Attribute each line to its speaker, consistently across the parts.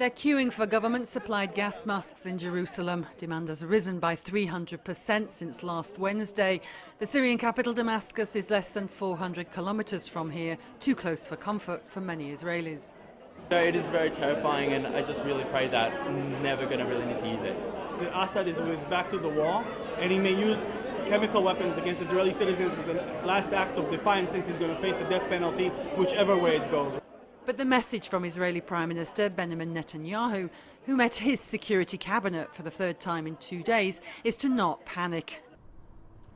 Speaker 1: They're queuing for government-supplied gas masks in Jerusalem. Demand has risen by 300% since last Wednesday. The Syrian capital, Damascus, is less than 400 kilometers from here, too close for comfort for many Israelis.
Speaker 2: It is very terrifying, and I just really pray that I'm never going to really need to use it.
Speaker 3: Assad is with his back to the wall, and he may use chemical weapons against Israeli citizens as a last act of defiance, since he's going to face the death penalty whichever way it goes.
Speaker 1: But the message from Israeli Prime Minister Benjamin Netanyahu, who met his security cabinet for the third time in 2 days, is to not panic.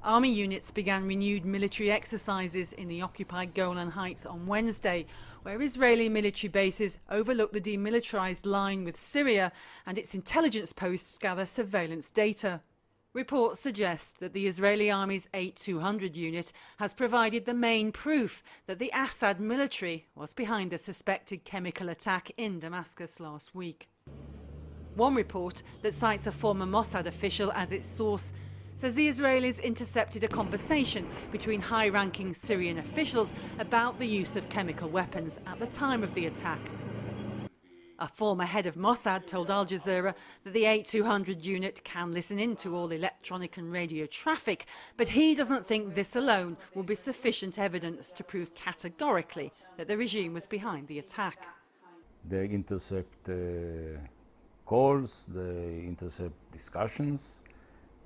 Speaker 1: Army units began renewed military exercises in the occupied Golan Heights on Wednesday, where Israeli military bases overlook the demilitarized line with Syria, and its intelligence posts gather surveillance data. Reports suggest that the Israeli Army's 8200 unit has provided the main proof that the Assad military was behind a suspected chemical attack in Damascus last week. One report that cites a former Mossad official as its source says the Israelis intercepted a conversation between high-ranking Syrian officials about the use of chemical weapons at the time of the attack. A former head of Mossad told Al Jazeera that the 8200 unit can listen in to all electronic and radio traffic, but he doesn't think this alone will be sufficient evidence to prove categorically that the regime was behind the attack.
Speaker 4: They intercept calls, they intercept discussions,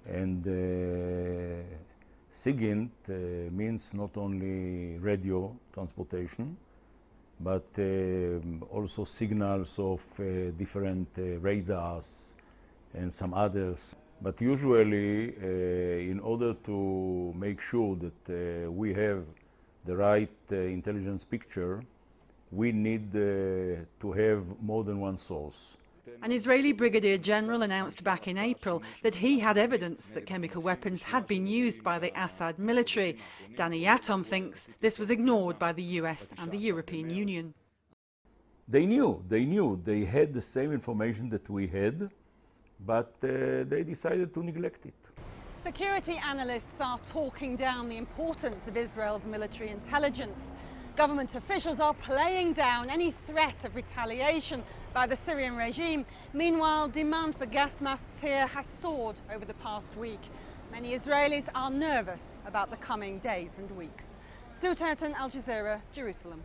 Speaker 4: and SIGINT means not only radio transportation, but also signals of different radars and some others. But usually, in order to make sure that we have the right intelligence picture, we need to have more than one source.
Speaker 1: An Israeli brigadier general announced back in April that he had evidence that chemical weapons had been used by the Assad military. Danny Yatom thinks this was ignored by the US and the European Union.
Speaker 4: They knew, they had the same information that we had, but they decided to neglect it.
Speaker 1: Security analysts are talking down the importance of Israel's military intelligence. Government officials are playing down any threat of retaliation by the Syrian regime. Meanwhile, demand for gas masks here has soared over the past week. Many Israelis are nervous about the coming days and weeks. Childeren, Al Jazeera, Jerusalem.